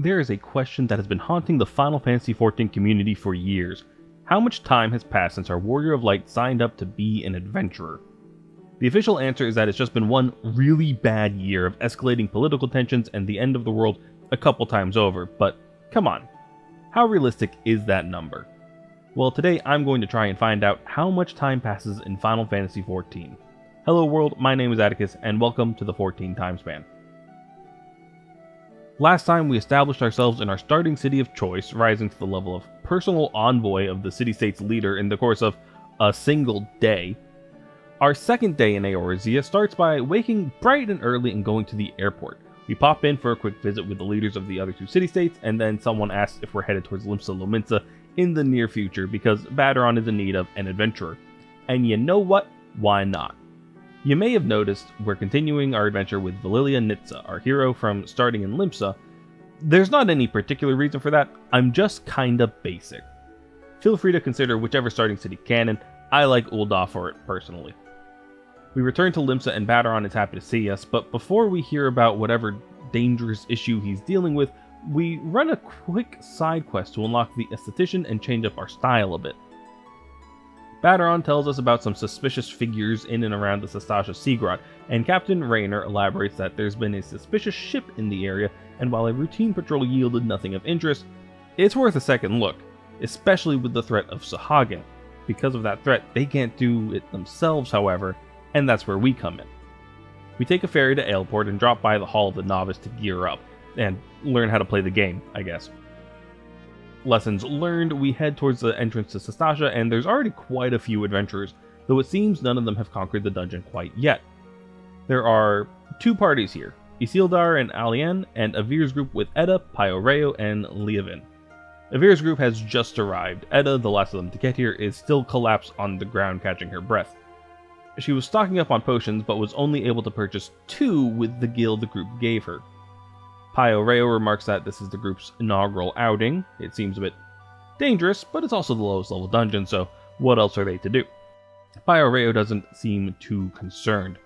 There is a question that has been haunting the Final Fantasy XIV community for years. How much time has passed since our Warrior of Light signed up to be an adventurer? The official answer is that it's just been one really bad year of escalating political tensions and the end of the world a couple times over, but come on, how realistic is that number? Well, today I'm going to try and find out how much time passes in Final Fantasy XIV. Hello world, my name is Atticus, and welcome to the 14 Timespan. Last time we established ourselves in our starting city of choice, rising to the level of personal envoy of the city-state's leader in the course of a single day. Our second day in Eorzea starts by waking bright and early and going to the airport. We pop in for a quick visit with the leaders of the other two city-states, and then someone asks if we're headed towards Limsa Lominsa in the near future because Baderon is in need of an adventurer. And you know what? Why not? You may have noticed we're continuing our adventure with Valilia Nitsa, our hero from starting in Limsa. There's not any particular reason for that, I'm just kinda basic. Feel free to consider whichever starting city canon. I like Ul'dah for it personally. We return to Limsa and Baderon is happy to see us, but before we hear about whatever dangerous issue he's dealing with, we run a quick side quest to unlock the Esthetician and change up our style a bit. Baderon tells us about some suspicious figures in and around the Sastasha Seagrot, and Captain Raynor elaborates that there's been a suspicious ship in the area, and while a routine patrol yielded nothing of interest, it's worth a second look, especially with the threat of Sahagin. Because of that threat, they can't do it themselves, however, and that's where we come in. We take a ferry to Aleport and drop by the Hall of the Novice to gear up, and learn how to play the game, I guess. Lessons learned, we head towards the entrance to Sastasha, and there's already quite a few adventurers, though it seems none of them have conquered the dungeon quite yet. There are two parties here, Isildar and Alien, and Avir's group with Edda, Pyoreo, and Leovin. Avir's group has just arrived. Edda, the last of them to get here, is still collapsed on the ground catching her breath. She was stocking up on potions, but was only able to purchase 2 with the gil the group gave her. Pyoreo remarks that this is the group's inaugural outing. It seems a bit dangerous, but it's also the lowest level dungeon, so what else are they to do? Pyoreo doesn't seem too concerned.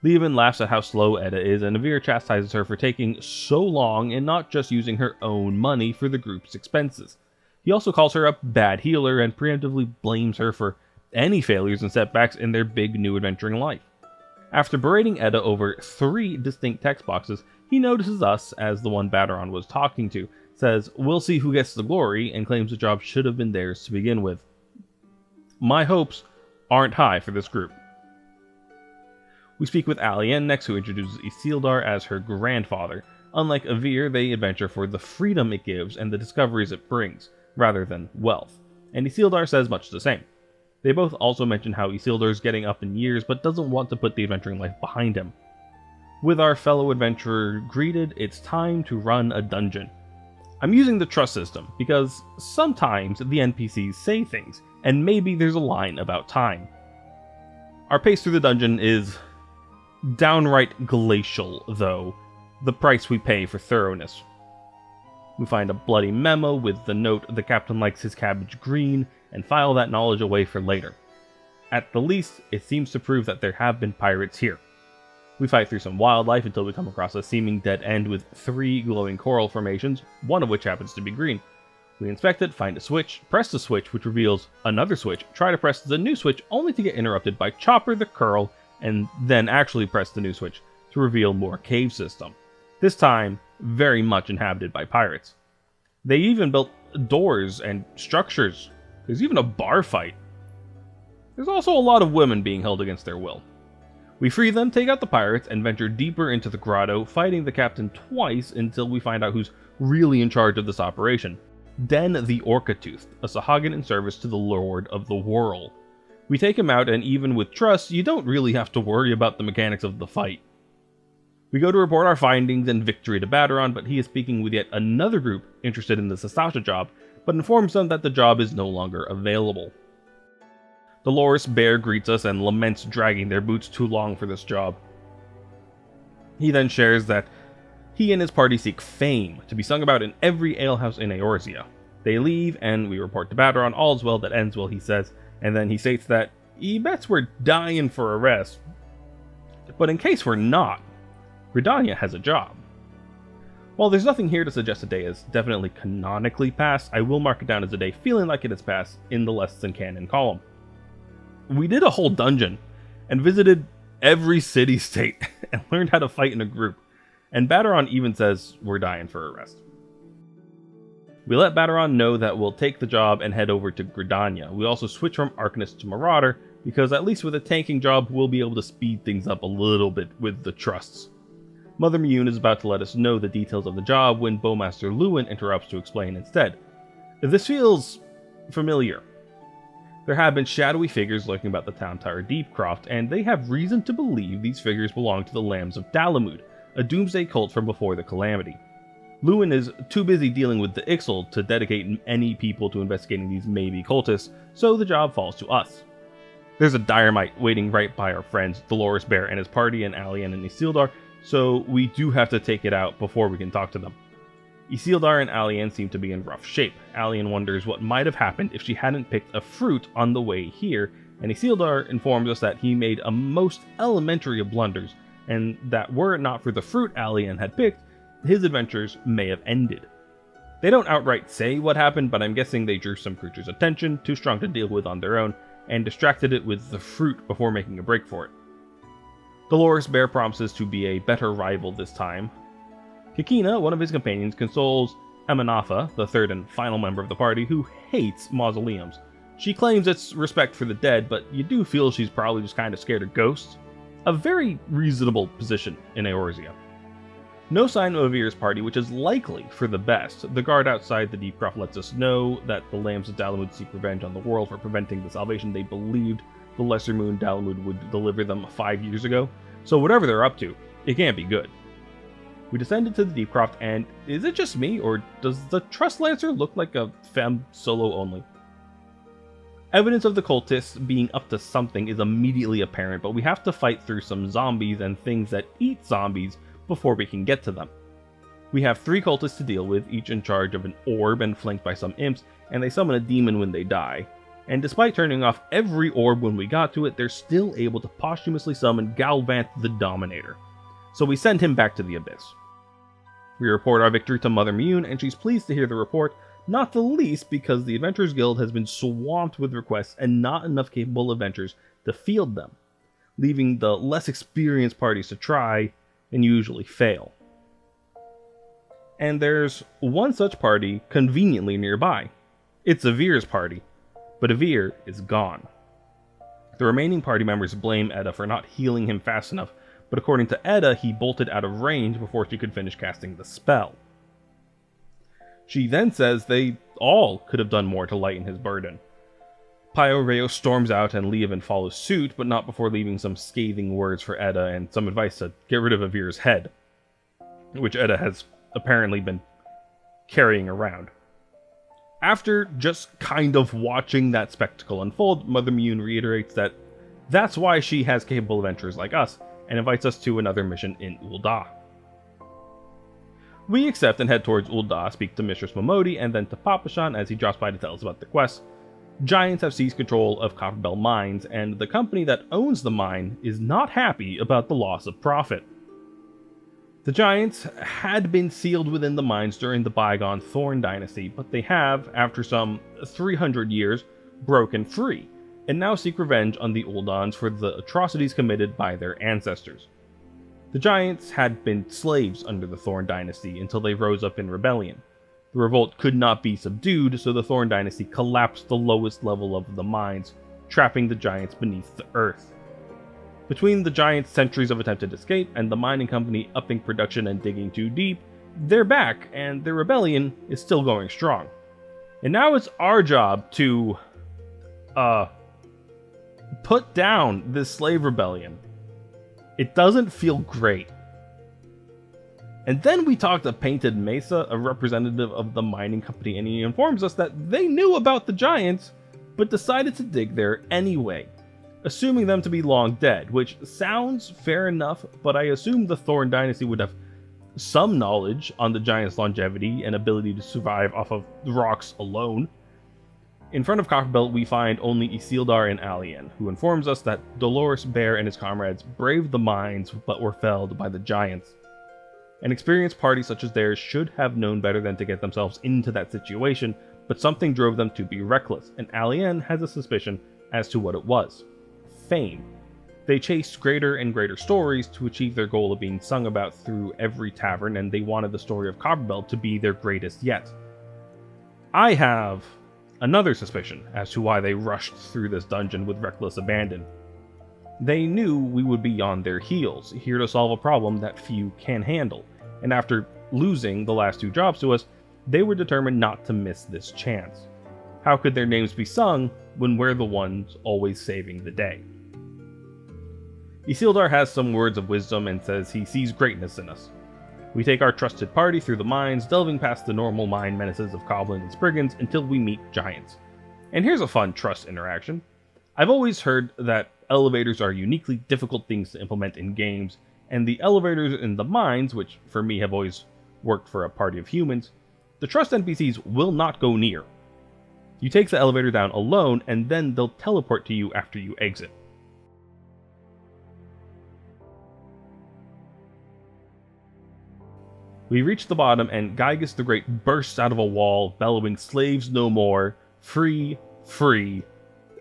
Leovin laughs at how slow Edda is, and Avir chastises her for taking so long and not just using her own money for the group's expenses. He also calls her a bad healer and preemptively blames her for any failures and setbacks in their big new adventuring life. After berating Edda over 3 distinct text boxes, he notices us as the one Baderon was talking to, says we'll see who gets the glory, and claims the job should have been theirs to begin with. My hopes aren't high for this group. We speak with Alien next, who introduces Isildar as her grandfather. Unlike Avir, they adventure for the freedom it gives and the discoveries it brings, rather than wealth, and Isildar says much the same. They both also mention how Isildar's getting up in years but doesn't want to put the adventuring life behind him. With our fellow adventurer greeted, it's time to run a dungeon. I'm using the trust system because sometimes the NPCs say things, and maybe there's a line about time. Our pace through the dungeon is downright glacial, though, the price we pay for thoroughness. We find a bloody memo with the note the captain likes his cabbage green, and file that knowledge away for later. At the least, it seems to prove that there have been pirates here. We fight through some wildlife until we come across a seeming dead end with 3 glowing coral formations, one of which happens to be green. We inspect it, find a switch, press the switch which reveals another switch, try to press the new switch only to get interrupted by Chopper the Curl, and then actually press the new switch to reveal more cave system. This time, very much inhabited by pirates. They even built doors and structures. There's even a bar fight. There's also a lot of women being held against their will. We free them, take out the pirates, and venture deeper into the grotto, fighting the captain twice until we find out who's really in charge of this operation. Den the Orca-Toothed, a Sahagin in service to the Lord of the Whirl. We take him out, and even with trust, you don't really have to worry about the mechanics of the fight. We go to report our findings and victory to Baderon, but he is speaking with yet another group interested in the Sastasha job, but informs them that the job is no longer available. Dolores Bear greets us and laments dragging their boots too long for this job. He then shares that he and his party seek fame, to be sung about in every alehouse in Eorzea. They leave, and we report to Baderon, all's well that ends well, he says, and then he states that he bets we're dying for a rest. But in case we're not, Gridania has a job. While there's nothing here to suggest a day has definitely canonically passed, I will mark it down as a day feeling like it has passed in the less than canon column. We did a whole dungeon, and visited every city-state, and learned how to fight in a group, and Baderon even says we're dying for a rest. We let Baderon know that we'll take the job and head over to Gridania. We also switch from Arcanist to Marauder, because at least with a tanking job, we'll be able to speed things up a little bit with the trusts. Mother Mune is about to let us know the details of the job when Bowmaster Lewin interrupts to explain instead. This feels familiar. There have been shadowy figures lurking about the town tower Deepcroft, and they have reason to believe these figures belong to the Lambs of Dalamud, a doomsday cult from before the Calamity. Lewin is too busy dealing with the Ixal to dedicate any people to investigating these maybe cultists, so the job falls to us. There's a Diorite waiting right by our friends Dolores Bear and his party and Alien and Isildur, so we do have to take it out before we can talk to them. Isildur and Alien seem to be in rough shape. Alien wonders what might have happened if she hadn't picked a fruit on the way here, and Isildur informs us that he made a most elementary of blunders, and that were it not for the fruit Alien had picked, his adventures may have ended. They don't outright say what happened, but I'm guessing they drew some creature's attention, too strong to deal with on their own, and distracted it with the fruit before making a break for it. Dolores Bear promises to be a better rival this time. Kikina, one of his companions, consoles Amenatha, the third and final member of the party, who hates mausoleums. She claims it's respect for the dead, but you do feel she's probably just kind of scared of ghosts. A very reasonable position in Eorzea. No sign of Avir's party, which is likely for the best. The guard outside the Deepcroft lets us know that the Lambs of Dalamud seek revenge on the world for preventing the salvation they believed the Lesser Moon Dalamud would deliver them 5 years ago. So whatever they're up to, it can't be good. We descended to the Deepcroft, and is it just me, or does the Trust Lancer look like a femme solo only? Evidence of the cultists being up to something is immediately apparent, but we have to fight through some zombies and things that eat zombies before we can get to them. We have 3 cultists to deal with, each in charge of an orb and flanked by some imps, and they summon a demon when they die. And despite turning off every orb when we got to it, they're still able to posthumously summon Galvanth the Dominator. So we send him back to the Abyss. We report our victory to Mother Mune, and she's pleased to hear the report, not the least because the Adventurers Guild has been swamped with requests and not enough capable adventurers to field them, leaving the less experienced parties to try and usually fail. And there's one such party conveniently nearby. It's Avir's party, but Avir is gone. The remaining party members blame Edda for not healing him fast enough, but according to Edda, he bolted out of range before she could finish casting the spell. She then says they all could have done more to lighten his burden. Pyoreo storms out and Leovan follows suit, but not before leaving some scathing words for Edda and some advice to get rid of Avir's head, which Edda has apparently been carrying around. After just kind of watching that spectacle unfold, Mother Mune reiterates that that's why she has capable adventurers like us, and invites us to another mission in Ul'dah. We accept and head towards Ul'dah, speak to Mistress Momodi, and then to Papashan as he drops by to tell us about the quest. Giants have seized control of Copperbell Mines, and the company that owns the mine is not happy about the loss of profit. The Giants had been sealed within the mines during the bygone Thorn Dynasty, but they have, after some 300 years, broken free, and now seek revenge on the Uldans for the atrocities committed by their ancestors. The Giants had been slaves under the Thorn Dynasty until they rose up in rebellion. The revolt could not be subdued, so the Thorn Dynasty collapsed the lowest level of the mines, trapping the Giants beneath the earth. Between the Giants' centuries of attempted escape and the mining company upping production and digging too deep, they're back, and their rebellion is still going strong. And now it's our job to, put down this slave rebellion. It doesn't feel great. And then we talk to Painted Mesa, a representative of the mining company, and he informs us that they knew about the Giants, but decided to dig there anyway, assuming them to be long dead, which sounds fair enough, but I assume the Thorn Dynasty would have some knowledge on the Giants' longevity and ability to survive off of rocks alone. In front of Copperbell, we find only Isildur and Alien, who informs us that Dolores Bear and his comrades braved the mines but were felled by the Giants. An experienced party such as theirs should have known better than to get themselves into that situation, but something drove them to be reckless, and Alien has a suspicion as to what it was. Fame. They chased greater and greater stories to achieve their goal of being sung about through every tavern, and they wanted the story of Copperbelt to be their greatest yet. I have another suspicion as to why they rushed through this dungeon with reckless abandon. They knew we would be on their heels, here to solve a problem that few can handle, and after losing the last 2 jobs to us, they were determined not to miss this chance. How could their names be sung when we're the ones always saving the day? Isildur has some words of wisdom and says he sees greatness in us. We take our trusted party through the mines, delving past the normal mine menaces of goblins and spriggans until we meet giants. And here's a fun trust interaction. I've always heard that elevators are uniquely difficult things to implement in games, and the elevators in the mines, which for me have always worked for a party of humans, the trust NPCs will not go near. You take the elevator down alone, and then they'll teleport to you after you exit. We reach the bottom, and Gygas the Great bursts out of a wall, bellowing "Slaves no more, free, free,"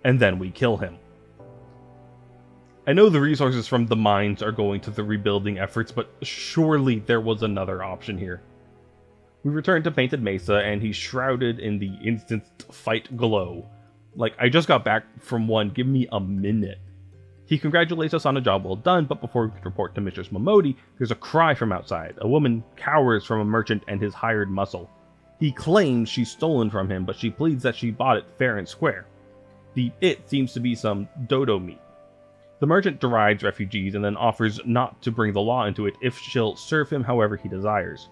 and then we kill him. I know the resources from the mines are going to the rebuilding efforts, but surely there was another option here. We return to Painted Mesa, and he's shrouded in the instant fight glow. Like, I just got back from one, give me a minute. He congratulates us on a job well done, but before we can report to Mistress Momodi, there's a cry from outside. A woman cowers from a merchant and his hired muscle. He claims she's stolen from him, but she pleads that she bought it fair and square. The "it" seems to be some dodo meat. The merchant derides refugees and then offers not to bring the law into it if she'll serve him however he desires.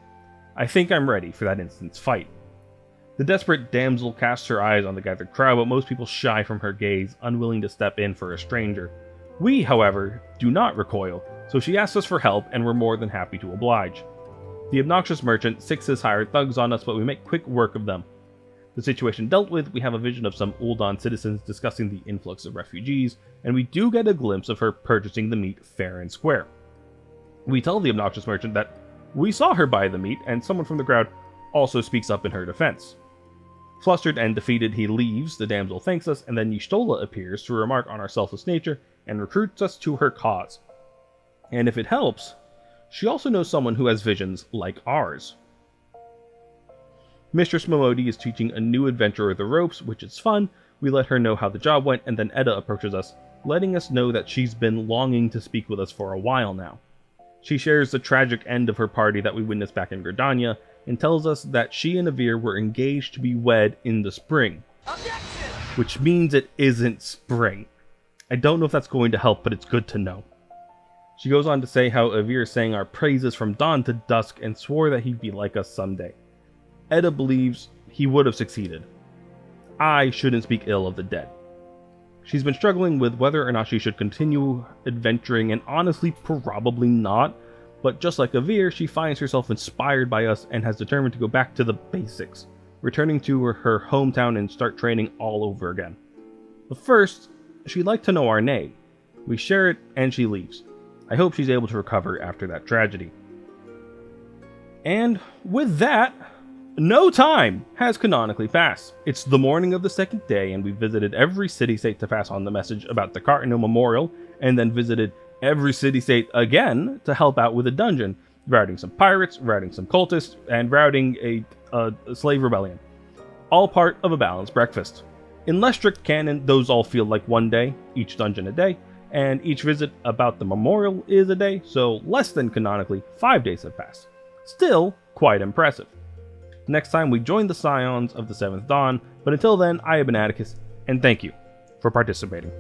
I think I'm ready for that instant's fight. The desperate damsel casts her eyes on the gathered crowd, but most people shy from her gaze, unwilling to step in for a stranger. We, however, do not recoil, so she asks us for help, and we're more than happy to oblige. The obnoxious merchant sicks his hired thugs on us, but we make quick work of them. The situation dealt with, we have a vision of some Ul'dahn citizens discussing the influx of refugees, and we do get a glimpse of her purchasing the meat fair and square. We tell the obnoxious merchant that we saw her buy the meat, and someone from the crowd also speaks up in her defense. Flustered and defeated, he leaves, the damsel thanks us, and then Y'shtola appears to remark on our selfless nature and recruits us to her cause. And if it helps, she also knows someone who has visions like ours. Mistress Momodi is teaching a new adventurer the ropes, which is fun. We let her know how the job went, and then Edda approaches us, letting us know that she's been longing to speak with us for a while now. She shares the tragic end of her party that we witnessed back in Gridania, and tells us that she and Avir were engaged to be wed in the spring. Objection! Which means it isn't spring. I don't know if that's going to help, but it's good to know. She goes on to say how Avir sang our praises from dawn to dusk and swore that he'd be like us someday. Edda believes he would have succeeded. I shouldn't speak ill of the dead. She's been struggling with whether or not she should continue adventuring, and honestly, probably not. But just like Avir, she finds herself inspired by us and has determined to go back to the basics, returning to her hometown and start training all over again. But first, she'd like to know our name. We share it, and she leaves. I hope she's able to recover after that tragedy. And with that, no time has canonically passed. It's the morning of the second day, and we visited every city-state to pass on the message about the Cartano Memorial, and then visited every city-state again to help out with a dungeon, routing some pirates, routing some cultists, and routing a slave rebellion. All part of a balanced breakfast. In less strict canon, those all feel like one day, each dungeon a day, and each visit about the memorial is a day, so less than canonically 5 days have passed. Still, quite impressive. Next time we join the Scions of the Seventh Dawn, but until then, I have been Atticus, and thank you for participating.